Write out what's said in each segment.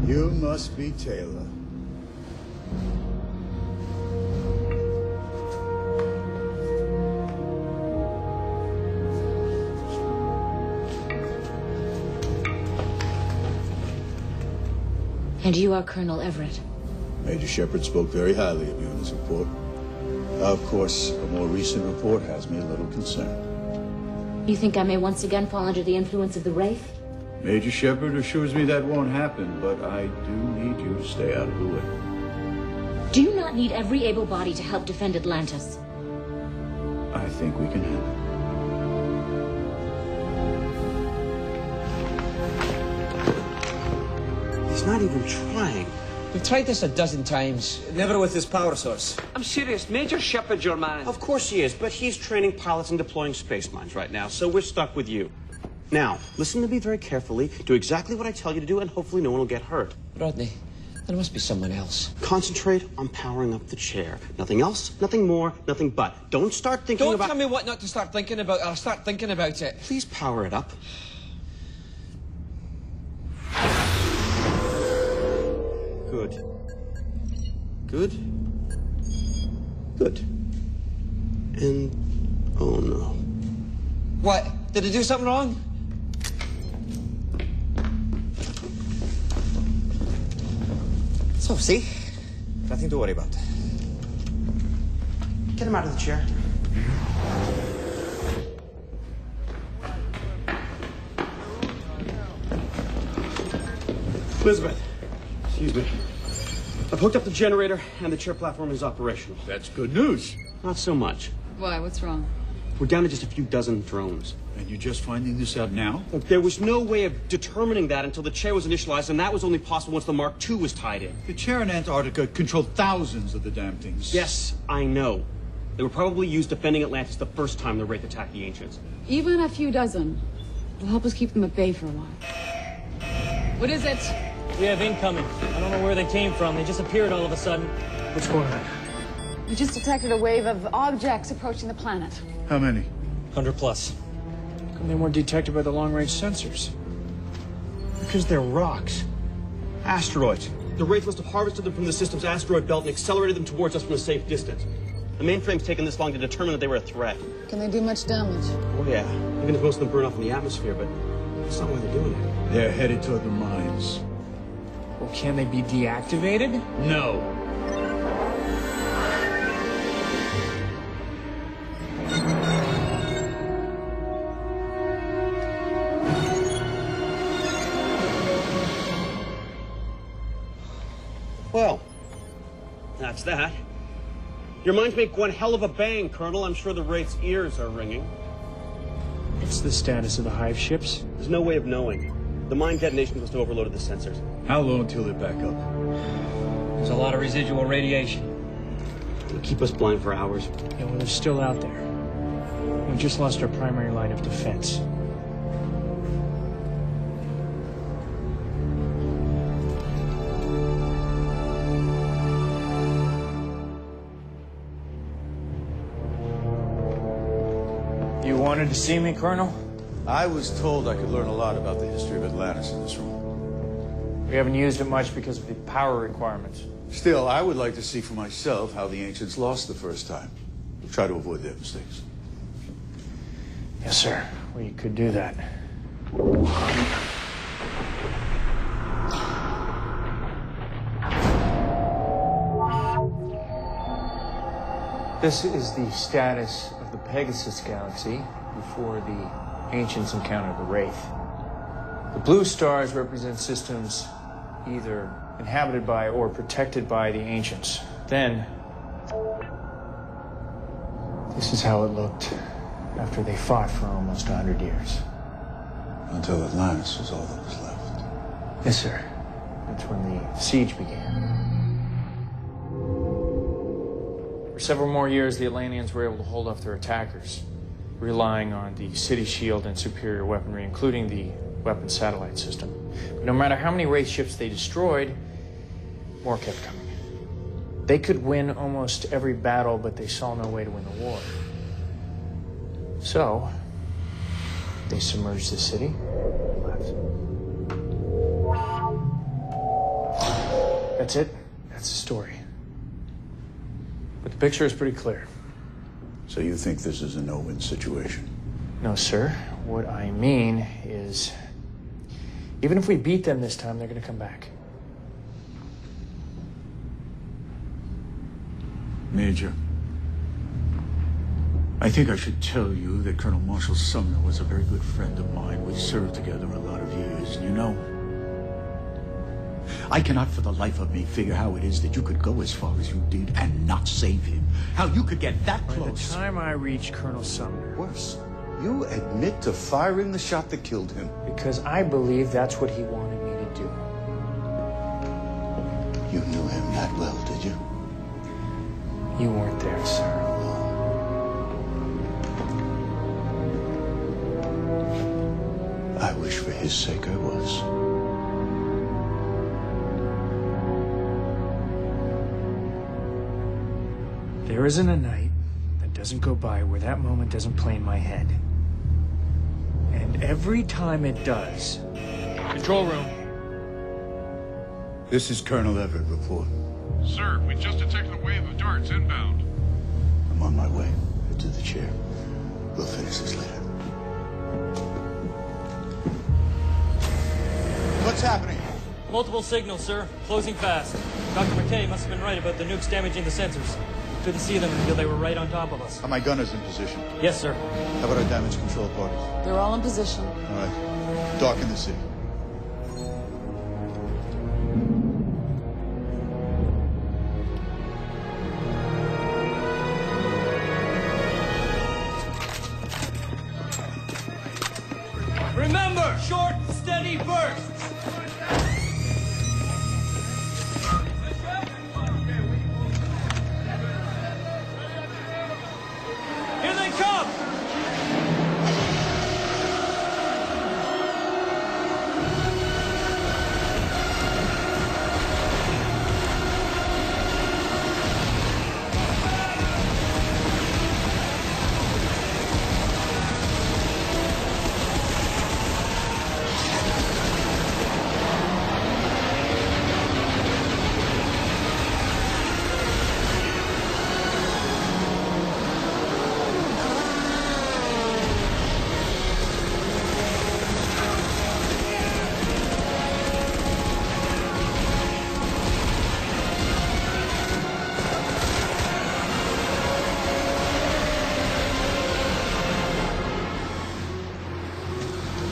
You must be Taylor. And you are Colonel Everett. Major Shepard spoke very highly of you in his report. Of course, a more recent report has me a little concerned. You think I may once again fall under the influence of the Wraith? Major Shepard assures me that won't happen, but I do need you to stay out of the way. Do you not need every able body to help defend Atlantis? I think we can handle it. He's not even trying. We've tried this a dozen times. Never with this power source. I'm serious. Major Shepard's your man. Of course he is, but he's training pilots and deploying space mines right now, so we're stuck with you. Now, listen to me very carefully, do exactly what I tell you to do, and hopefully no one will get hurt. Rodney, there must be someone else. Concentrate on powering up the chair. Nothing else, nothing more, nothing but. Don't start thinking Don't about... tell me what not to start thinking about. I'll start thinking about it. Please power it up. Good. Good. Good. And... oh no. What? Did I do something wrong? So, see? Nothing to worry about. Get him out of the chair. Elizabeth, excuse me. I've hooked up the generator and the chair platform is operational. That's good news. Not so much. Why? What's wrong? We're down to just a few dozen drones. And you're just finding this out now? Look, there was no way of determining that until the chair was initialized, and that was only possible once the Mark II was tied in. The chair in Antarctica controlled thousands of the damn things. Yes, I know. They were probably used defending Atlantis the first time the Wraith attacked the Ancients. Even a few dozen will help us keep them at bay for a while. What is it? We have incoming. I don't know where they came from. They just appeared all of a sudden. What's going on? We just detected a wave of objects approaching the planet. How many? 100 plus. How come they weren't detected by the long-range sensors? Because they're rocks. Asteroids. The Wraith must have harvested them from the system's asteroid belt and accelerated them towards us from a safe distance. The mainframe's taken this long to determine that they were a threat. Can they do much damage? Oh yeah, even if most of them burn off in the atmosphere, but that's not why they're doing it. They're headed toward the mines. Well, can they be deactivated? No. Well, that's that. Your minds make one hell of a bang, Colonel. I'm sure the Wraith's ears are ringing. What's the status of the hive ships? There's no way of knowing. The mine detonation must have overloaded the sensors. How long till they're back up? There's a lot of residual radiation. It'll keep us blind for hours. Yeah, well, they're still out there. We just lost our primary line of defense. You wanted to see me, Colonel? I was told I could learn a lot about the history of Atlantis in this room. We haven't used it much because of the power requirements. Still, I would like to see for myself how the ancients lost the first time. Try to avoid their mistakes. Yes, sir. We could do that. This is the status of the Pegasus galaxy before the ancients encountered the Wraith. The blue stars represent systems either inhabited by or protected by the ancients. Then, this is how it looked after they fought for almost 100 years. Until Atlantis was all that was left. Yes, sir. That's when the siege began. For several more years, the Atlanteans were able to hold off their attackers, relying on the city shield and superior weaponry, including the weapons satellite system. But no matter how many Wraith ships they destroyed, more kept coming. They could win almost every battle, but they saw no way to win the war. So, they submerged the city and left. That's it. That's the story. But the picture is pretty clear. So you think this is a no-win situation? No, sir. What I mean is, even if we beat them this time, they're going to come back. Major, I think I should tell you that Colonel Marshall Sumner was a very good friend of mine. We served together a lot of years, and you know, I cannot for the life of me figure how it is that you could go as far as you did and not save him. How you could get that close. By the time I reach Colonel Sumner. Worse, you admit to firing the shot that killed him. Because I believe that's what he wanted me to do. You knew him that well, did you? You weren't there, sir. I wish for his sake I was. There isn't a night that doesn't go by where that moment doesn't play in my head. And every time it does... Control room. This is Colonel Everett, report. Sir, we just detected a wave of darts inbound. I'm on my way. Head to the chair. We'll finish this later. What's happening? Multiple signals, sir. Closing fast. Dr. McKay must have been right about the nukes damaging the sensors. Couldn't see them until they were right on top of us. Are my gunners in position? Yes, sir. How about our damage control parties? They're all in position. All right. Darken the city. Remember, short, steady bursts. Here they come!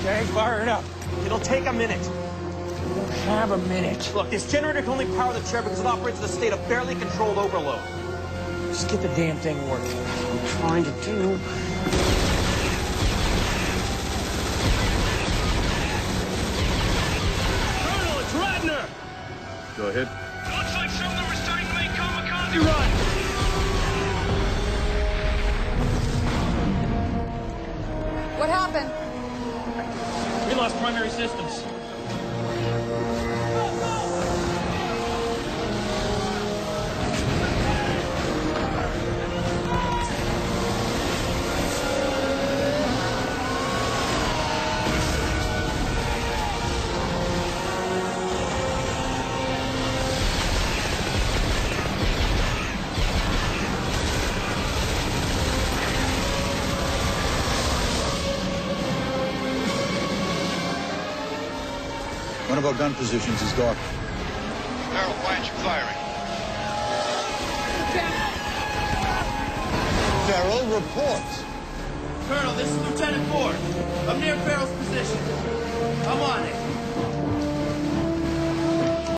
Okay, fire it up. It'll take a minute. We don't have a minute. Look, this generator can only power the chair because it operates in a state of barely controlled overload. Just get the damn thing working. I'm trying to do. Colonel, it's Radner! Go ahead. Looks like Sumner was starting to make kamikaze run! What happened? We lost primary systems. One of our gun positions is dark. Harold, why aren't you firing? Farrell, report. Colonel, this is Lieutenant Ford. I'm near Farrell's position. I'm on it.